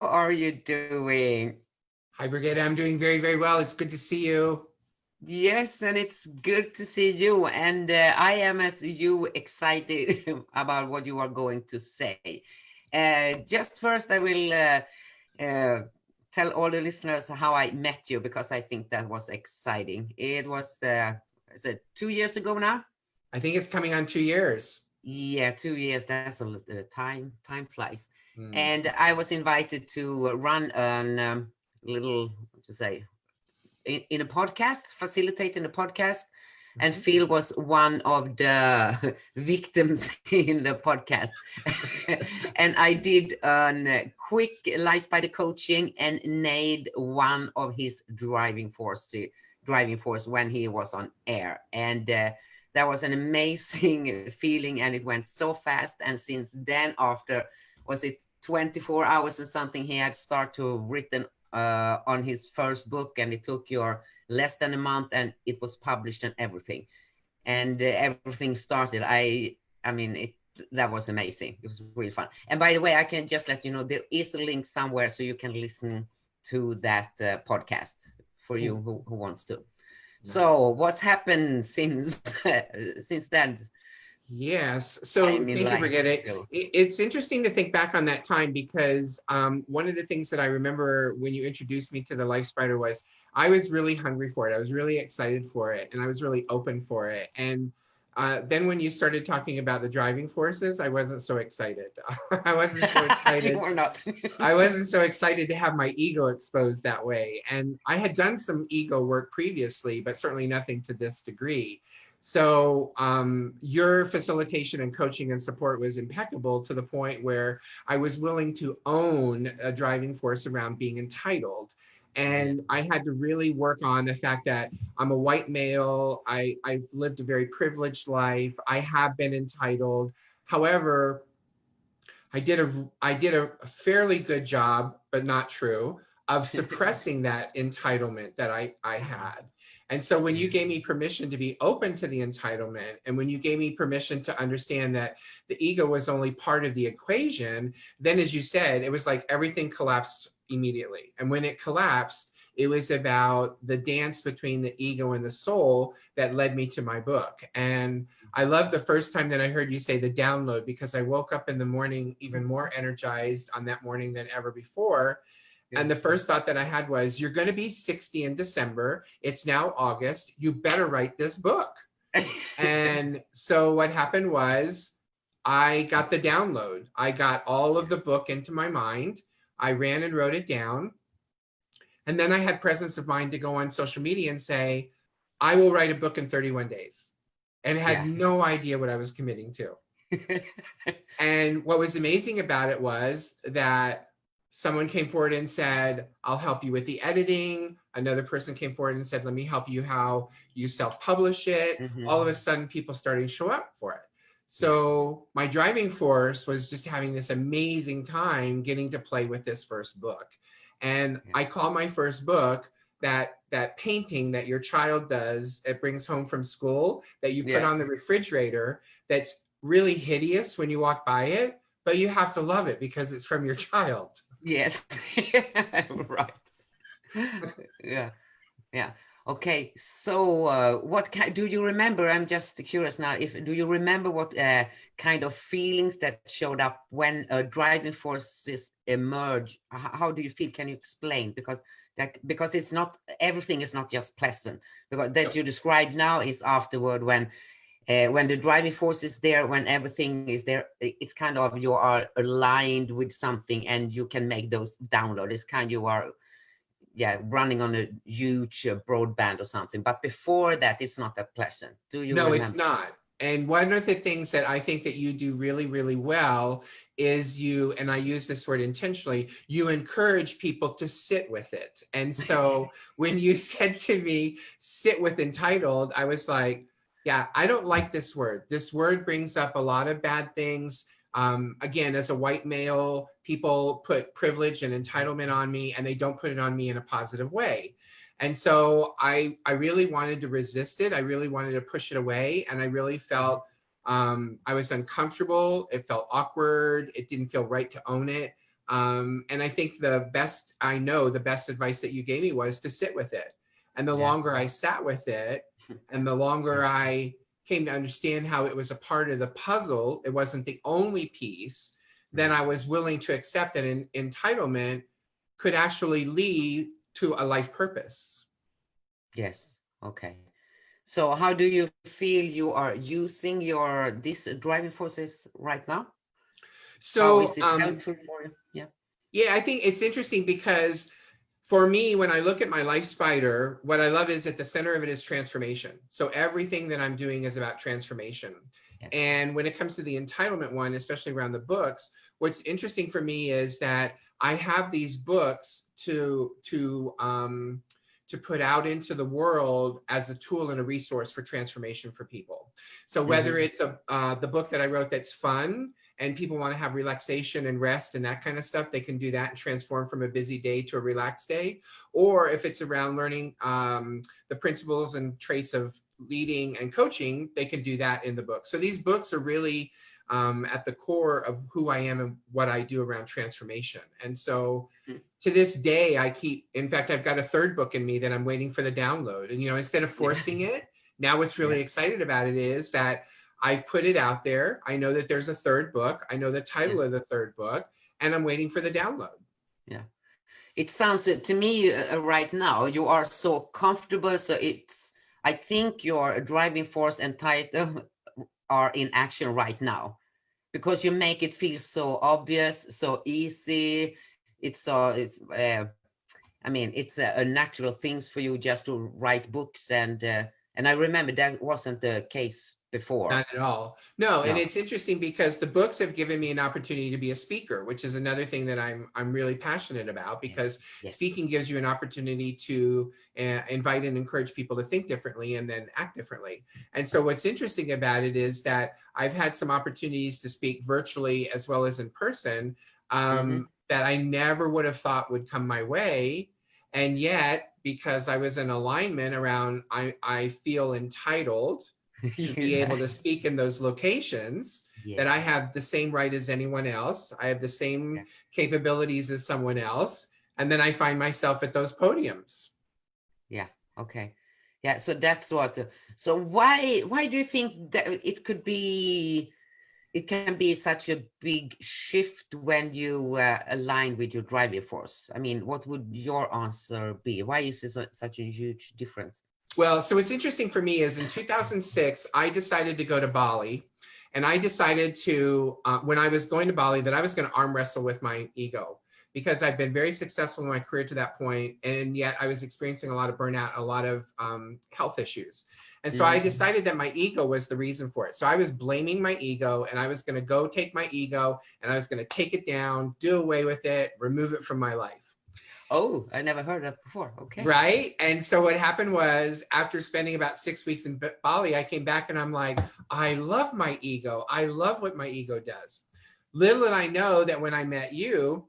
are you doing? Hi, Brigitte. I'm doing very, very well. It's good to see you. Yes, and it's good to see you. And I am, as you, excited about what you are going to say. Just first, I will uh, tell all the listeners how I met you because I think that was exciting. It was, is it 2 years ago now? I think it's coming on 2 years. Yeah, 2 years. That's a lot. Time flies. Hmm. And I was invited to run an little, what to say, in a podcast, facilitating a podcast, and Mhm. Phil was one of the victims in the podcast. And I did a quick life spider coaching and nailed one of his driving force when he was on air. And that was an amazing feeling, and it went so fast. And since then, after was it 24 hours and something, he had started to written on his first book, and it took your less than a month, and it was published and everything. And everything started. I mean, it that was amazing. It was really fun. And by the way, I can just let you know there is a link somewhere so you can listen to that podcast for you Ooh, who wants to. nice. So what's happened since since that Yes. So time in thank you, life, Brigitte. Phil? It's interesting to think back on that time because one of the things that I remember when you introduced me to the Life Spider was I was really hungry for it. I was really excited for it, and I was really open for it. And then when you started talking about the driving forces, I wasn't so excited. I wasn't so You excited. were not. I wasn't so excited to have my ego exposed that way. And I had done some ego work previously, but certainly nothing to this degree. So your facilitation and coaching and support was impeccable to the point where I was willing to own a driving force around being entitled. Yeah. And I had to really work on the fact that I'm a white male. I've lived a very privileged life. I have been entitled. However, I did a fairly good job, but not true, of suppressing that entitlement that I had. And so when Yeah. you gave me permission to be open to the entitlement, and when you gave me permission to understand that the ego was only part of the equation, then as you said, it was like everything collapsed immediately. And when it collapsed, it was about the dance between the ego and the soul that led me to my book. And I love the first time that I heard you say the download because I woke up in the morning even more energized on that morning than ever before. Yeah. And the first thought that I had was, you're going to be 60 in December. It's now August. You better write this book. And so what happened was I got the download. I got all of the book into my mind. I ran and wrote it down. And then I had presence of mind to go on social media and say, I will write a book in 31 days, and had Yeah. no idea what I was committing to. And what was amazing about it was that someone came forward and said, I'll help you with the editing. Another person came forward and said, let me help you how you self-publish it. Hmm. All of a sudden, people started to show up for it. Yes. So my driving force was just having this amazing time getting to play with this first book. And Yeah. I call my first book that painting that your child does, it brings home from school, that you put Yeah. on the refrigerator, that's really hideous when you walk by it, but you have to love it because it's from your child. Yes. Right. Yeah. Yeah. Okay. So, what do you remember? I'm just curious now. If do you remember what kind of feelings that showed up when driving forces emerge? How do you feel? Can you explain? Because it's not everything is not just pleasant. Because that you described now is afterward when the driving force is there, when everything is there, it's kind of you are aligned with something and you can make those download. It's kind you are, yeah, running on a huge broadband or something. But before that, it's not that pleasant. Do you No, it's remember? not. And one of the things that I think that you do really, really well is you, and I use this word intentionally, you encourage people to sit with it. And so when you said to me, sit with entitled, I was like, yeah, I don't like this word. This word brings up a lot of bad things. Again, as a white male, people put privilege and entitlement on me, and they don't put it on me in a positive way. And so I really wanted to resist it. I really wanted to push it away. And I really Mhm. felt I was uncomfortable. It felt awkward. It didn't feel right to own it. And I think the best advice that you gave me was to sit with it. And the Yeah. longer I sat with it, and the longer I came to understand how it was a part of the puzzle, it wasn't the only piece, then I was willing to accept that entitlement could actually lead to a life purpose. Yes. Okay. So how do you feel you are using these driving forces right now? How So is it helpful for you? Yeah. yeah, I think it's interesting because for me, when I look at my life spider, what I love is at the center of it is transformation. So everything that I'm doing is about transformation. Yes. And when it comes to the entitlement one, especially around the books, what's interesting for me is that I have these books to put out into the world as a tool and a resource for transformation for people. So whether it's the book that I wrote that's fun, and people want to have relaxation and rest and that kind of stuff, they can do that and transform from a busy day to a relaxed day. Or if it's around learning the principles and traits of leading and coaching, they can do that in the book. So these books are really at the core of who I am and what I do around transformation. And so to this day, in fact, I've got a third book in me that I'm waiting for the download. And, instead of forcing it, now what's really excited about it is that I've put it out there. I know that there's a third book. I know the title of the third book, and I'm waiting for the download. Yeah. It sounds to me right now, you are so comfortable. So I think your driving force and title are in action right now because you make it feel so obvious, so easy. It's a natural things for you just to write books. And I remember that wasn't the case before. Not at all. No, and it's interesting because the books have given me an opportunity to be a speaker, which is another thing that I'm really passionate about, because speaking gives you an opportunity to invite and encourage people to think differently and then act differently. And so what's interesting about it is that I've had some opportunities to speak virtually as well as in person that I never would have thought would come my way. And yet, because I was in alignment around, I feel entitled to be able to speak in those locations, that I have the same right as anyone else. I have the same capabilities as someone else. And then I find myself at those podiums. Yeah. Okay. Yeah. So that's so why do you think that it can be such a big shift when you align with your driving force? I mean, what would your answer be? Why is it such a huge difference? Well, so what's interesting for me is in 2006, I decided to go to Bali, and I decided to, when I was going to Bali, that I was going to arm wrestle with my ego, because I've been very successful in my career to that point, and yet I was experiencing a lot of burnout, a lot of health issues. And so I decided that my ego was the reason for it. So I was blaming my ego, and I was going to go take my ego and I was going to take it down, do away with it, remove it from my life. Oh, I never heard that before. Okay. Right. And so what happened was, after spending about 6 weeks in Bali, I came back and I'm like, I love my ego. I love what my ego does. Little did I know that when I met you,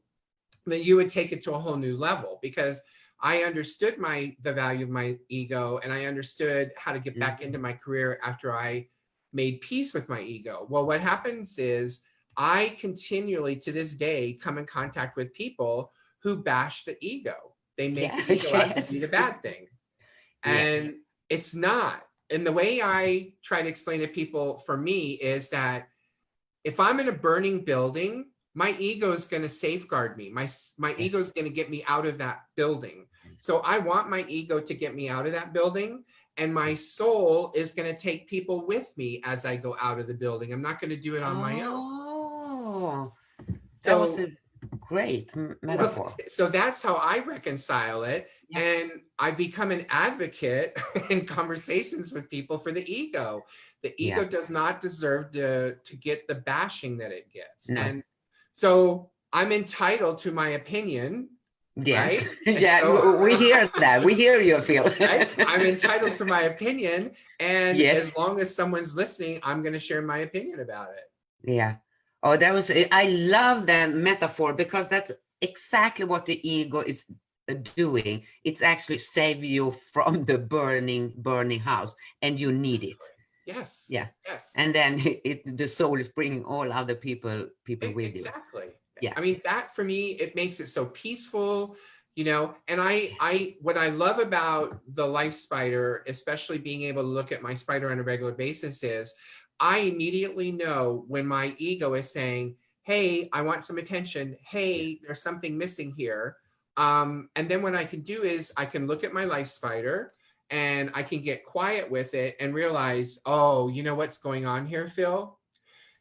that you would take it to a whole new level, because I understood the value of my ego, and I understood how to get back into my career after I made peace with my ego. Well, what happens is I continually to this day come in contact with people who bash the ego. They make the ego out to be the bad thing. And it's not. And the way I try to explain to people, for me, is that if I'm in a burning building, my ego is going to safeguard me. My ego is going to get me out of that building. So I want my ego to get me out of that building. And my soul is going to take people with me as I go out of the building. I'm not going to do it on my own. Oh, that was a great metaphor. Well, so that's how I reconcile it. And I become an advocate in conversations with people for the ego. The ego does not deserve to get the bashing that it gets. And so I'm entitled to my opinion. Yes. Right? So, we hear that. We hear you, Phil. Right? I'm entitled to my opinion. And as long as someone's listening, I'm going to share my opinion about it. Yeah. Oh, I love that metaphor, because that's exactly what the ego is doing. It's actually save you from the burning house, and you need it. Yes. Yeah. Yes. And then the soul is bringing all other people with you. Exactly. Yeah. I mean, that for me, it makes it so peaceful, you know. And what I love about the life spider, especially being able to look at my spider on a regular basis, is I immediately know when my ego is saying, hey, I want some attention. Hey, Yes. there's something missing here. And then what I can do is I can look at my life spider and I can get quiet with it and realize, oh, you know what's going on here, Phil?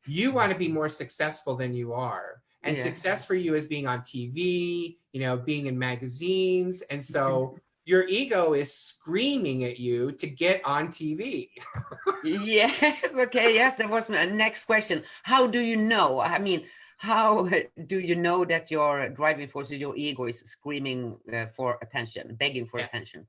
You want to be more successful than you are. And Yeah. success for you is being on TV, you know, being in magazines. And so your ego is screaming at you to get on TV. Yes. Okay. Yes. That was my next question. How do you know? I mean, how do you know that your driving force, your ego, is screaming for attention, begging for Yeah. attention?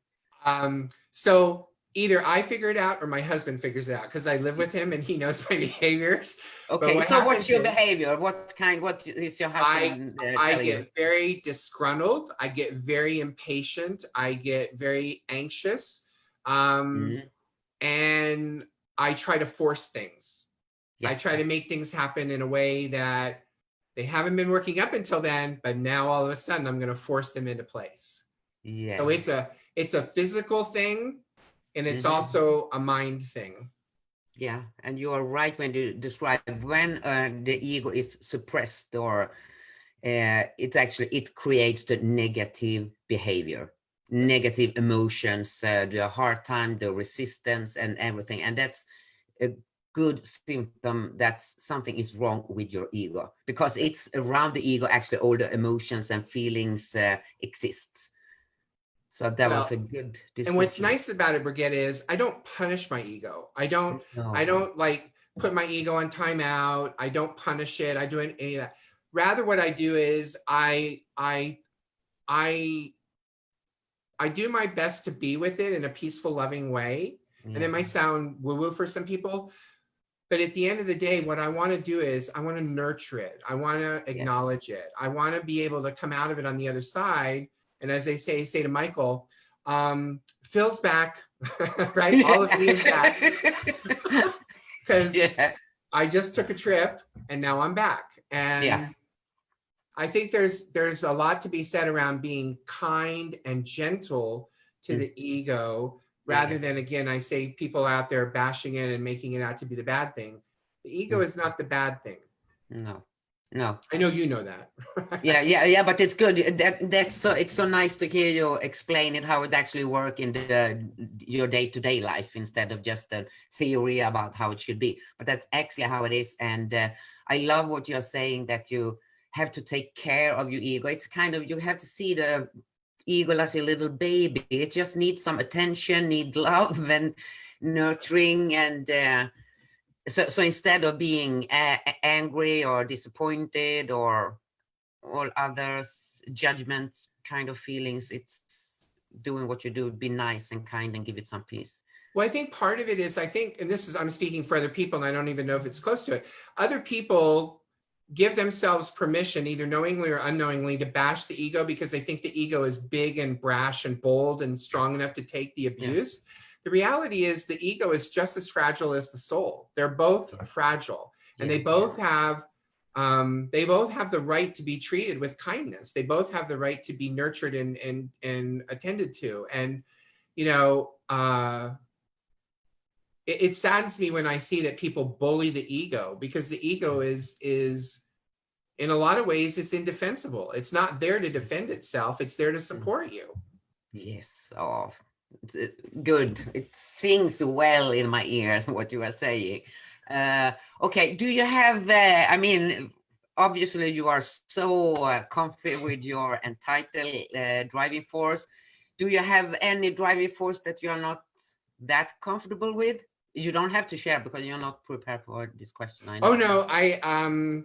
So either I figure it out or my husband figures it out because I live with him and he knows my behaviors. But Okay. what So what's happens your is behavior? What is your husband I telling you? get very disgruntled. I get very impatient. I get very anxious. Mhm. And I try to force things. I Yeah. try to make things happen in a way that they haven't been working up until then, but now all of a sudden I'm going to force them into place. So Yes. it's a physical thing and it's Mhm. also a mind thing. Yeah, and you are right when you describe when the ego is suppressed, or it creates the negative behavior, Yes. negative emotions, the hard time, the resistance, and everything. And that's a good symptom that something is wrong with your ego, because it's around the ego actually all the emotions and feelings exists. So that was Well, a good and what's description. nice about it, Brigitte, is I don't punish my ego. I No. don't like put my ego on timeout. I don't punish it. I do any of that. Rather, what I do is I I do my best to be with it in a peaceful, loving way. And Yeah. it might sound woo-woo for some people, but at the end of the day, what I want to do is I want to nurture it. I want to Yes. acknowledge it. I want to be able to come out of it on the other side. And as they say to Michael, Phil's back, right? All of me is back because Yeah. I just took a trip and now I'm back. Yeah. And I think there's a lot to be said around being kind and gentle to Mm. the ego rather than, Yes. again, I say people out there bashing it and making it out to be the bad thing. The ego Mm. is not the bad thing. No. No. I know you know that. Yeah, but it's good. That's so, it's so nice to hear you explain it, how it actually work in your day-to-day life, instead of just a theory about how it should be. But that's actually how it is. And I love what you're saying, that you have to take care of your ego. It's kind of, you have to see the ego as a little baby. It just needs some attention, need love and nurturing. And so instead of being angry or disappointed or all others judgments kind of feelings, it's doing what you do, be nice and kind and give it some peace. Well, I think part of it is, I think, and this is, I'm speaking for other people and I don't even know if it's close to it. Other people give themselves permission, either knowingly or unknowingly, to bash the ego because they think the ego is big and brash and bold and strong enough to take the Yeah. abuse. The reality is the ego is just as fragile as the soul. They're both fragile, and Yeah. they both have the right to be treated with kindness. They both have the right to be nurtured and attended to. And you know, it saddens me when I see that people bully the ego, because the ego is in a lot of ways it's indefensible. It's not there to defend itself. It's there to support you. Yes. Oh, it's good. It sings well in my ears what you are saying. Okay, do you have I mean, obviously you are so comfy with your entitled driving force. Do you have any driving force that you're not that comfortable with? You don't have to share because you're not prepared for this question, I Oh know. no,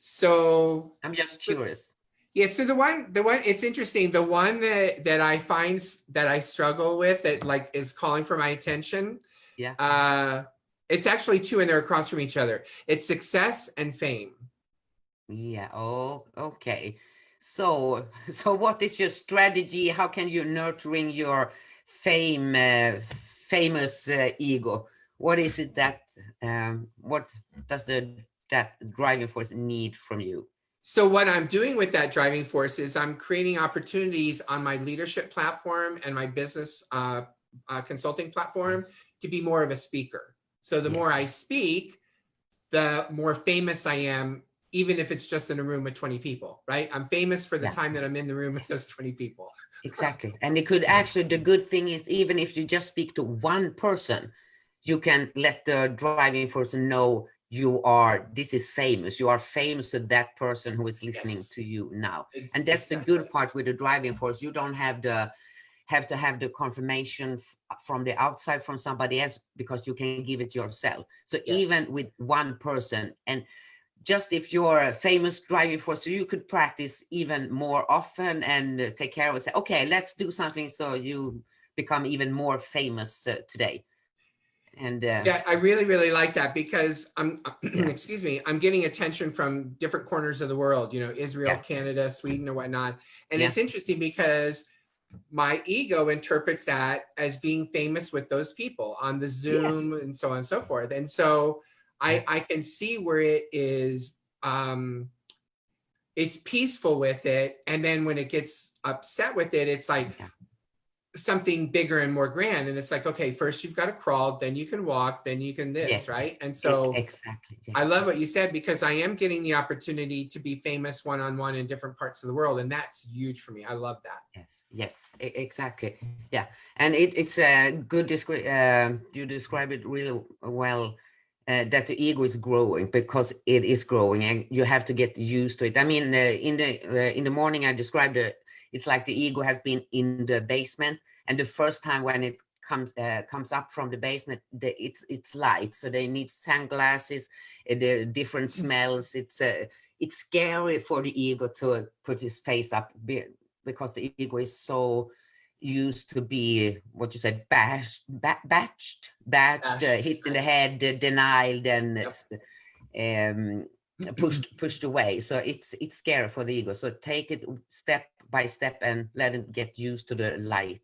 so I'm just curious. yeah, so the one it's interesting. The one that I find that I struggle with, that like is calling for my attention. Yeah. It's actually two and they're across from each other. It's success and fame. Yeah. Oh, okay. So what is your strategy? How can you nurturing your famous ego? What is it that what does that driving force need from you? So what I'm doing with that driving force is I'm creating opportunities on my leadership platform and my business consulting platform Yes. to be more of a speaker. So the more Yes. I speak, the more famous I am, even if it's just in a room with 20 people, right? I'm famous for the Yeah. time that I'm in the room with Yes. those 20 people. Exactly. And it could actually, the good thing is, even if you just speak to one person, you can let the driving person know this is famous. You are famous to that person who is listening Yes, to you now. And that's the exactly. good part with the driving force. You don't have to have the confirmation from the outside from somebody else, because you can give it yourself. So Yes. even with one person, and just if you're a famous driving force, so you could practice even more often and take care of it. Say, okay, let's do something so you become even more famous today. And Yeah, I really, really like that because I'm, yeah, excuse me, I'm getting attention from different corners of the world, you know, Israel, yeah, Canada, Sweden, or whatnot. And yeah, it's interesting because my ego interprets that as being famous with those people on the yes, Zoom and so on and so forth. And so yeah, I can see where it is, it's peaceful with it. And then when it gets upset with it, it's like yeah, something bigger and more grand. And it's like, okay, first you've got to crawl, then you can walk, then you can this, right? yes, And so exactly, I yes, love what you said because I am getting the opportunity to be famous one-on-one in different parts of the world. And that's huge for me. I love that. yes, yes, exactly, yeah. And it's a good description. You describe it really well. That the ego is growing, because it is growing, and you have to get used to it. I mean, in the morning I described it. It's like the ego has been in the basement, and the first time when it comes up from the basement, it's light, so they need sunglasses, the different smells. It's scary for the ego to put his face up, because the ego is so used to be, what you said, bashed, Ash, hit in the right? head, denied, and Yep. um, pushed away. So it's scary for the ego. So take it step by step and let it get used to the light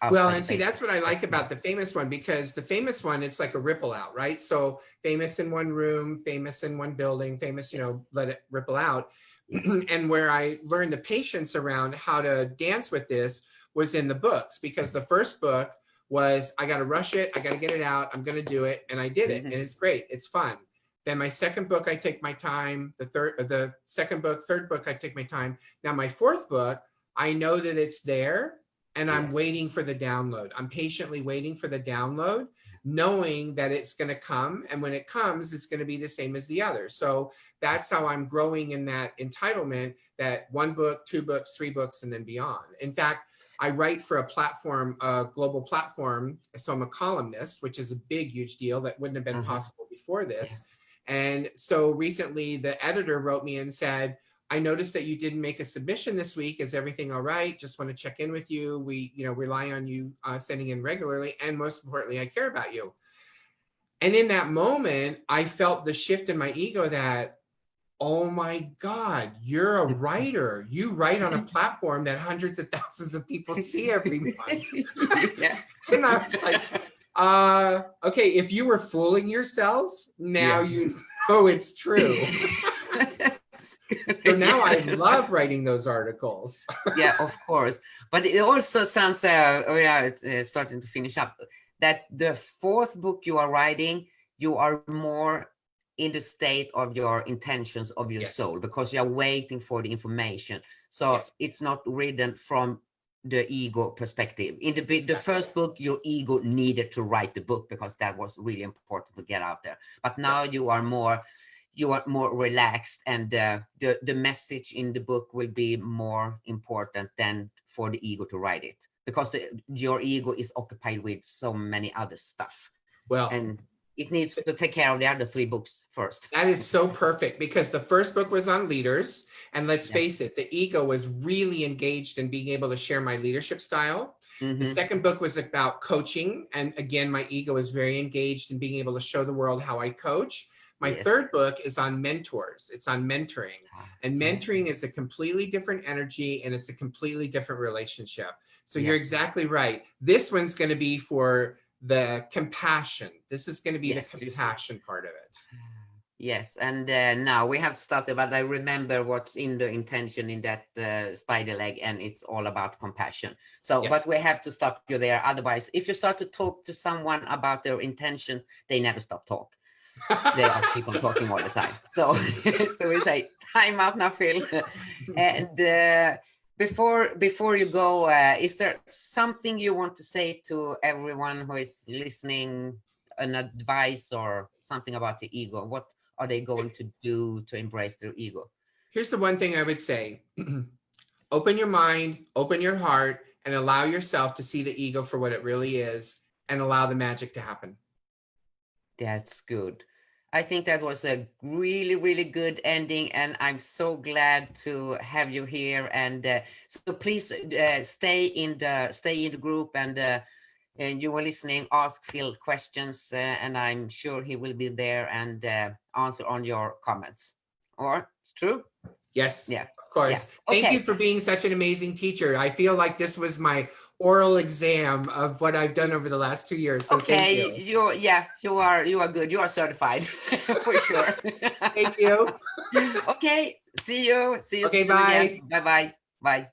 Well, outside the and see, that's basement. what I like That's about the famous one, because the famous one, it's like a ripple out, right? So famous in one room, famous in one building, famous, you know, yes, let it ripple out. yeah, And where I learned the patience around how to dance with this was in the books, because the first book was, I got to rush it, I got to get it out, I'm going to do it. And I did it. And mhm, it's great. It's fun. Then my second book, I take my time. The second book, third book, I take my time. Now my fourth book, I know that it's there and I'm yes, waiting for the download. I'm patiently waiting for the download, knowing that it's going to come. And when it comes, it's going to be the same as the other. So that's how I'm growing in that entitlement, that one book, two books, three books, and then beyond. In fact, I write for a platform, a global platform. So I'm a columnist, which is a big, huge deal that wouldn't have been uh-huh, possible before yeah, this. And so recently the editor wrote me and said, I noticed that you didn't make a submission this week. Is everything all right? Just want to check in with you. We, you know, rely on you sending in regularly. And most importantly, I care about you. And in that moment, I felt the shift in my ego that, oh my God, you're a writer. You write on a platform that hundreds of thousands of people see every month. yeah, And I was like, okay, if you were fooling yourself, now yeah. you know it's true. That's So good. now I Yeah. love writing those articles. Yeah, of course. But it also sounds, oh yeah, it's starting to finish up, that the fourth book you are writing, you are more in the state of your intentions of your soul, Yes, because you are waiting for the information. So yes, it's not written from the ego perspective. In the exactly. first book, your ego needed to write the book because that was really important to get out there. But now Yep. you are more relaxed, and the message in the book will be more important than for the ego to write it, because your ego is occupied with so many other stuff, Well, and it needs to take care of the other three books first. that is so perfect because the first book was on leaders. And let's Yeah. face it, the ego was really engaged in being able to share my leadership style. The Mm-hmm. second book was about coaching. And again, my ego is very engaged in being able to show the world how I coach. My Yes. third book is on mentors, it's on mentoring. Ah, And yes. mentoring is a completely different energy and it's a completely different relationship. So you're Yeah. exactly right. This one's going to be for the compassion. This is going to be the Yes. You see. compassion part of it. Yes, and now we have started, but I remember what's in the intention in that spider leg, and it's all about compassion. So, Yes. but we have to stop you there. Otherwise, if you start to talk to someone about their intentions, they never stop talk. They are keep on talking all the time. So, so we say, time out now, Phil. And before you go, is there something you want to say to everyone who is listening, an advice or something about the ego? What are they going to do to embrace their ego? Here's the one thing I would say. Open your mind, open your heart, and allow yourself to see the ego for what it really is and allow the magic to happen. That's good. I think that was a really, really good ending, and I'm so glad to have you here. And so please stay in the group, and you were listening. Ask Phil questions, and I'm sure he will be there and answer on your comments. Or it's true? Yes, Yeah, of yeah. course. Thank you Okay, for being such an amazing teacher. I feel like this was my oral exam of what I've done over the last 2 years. So thank okay. you. You are good. You are certified for sure. Thank you. Okay, see you Okay, soon again. bye. Bye bye. Bye.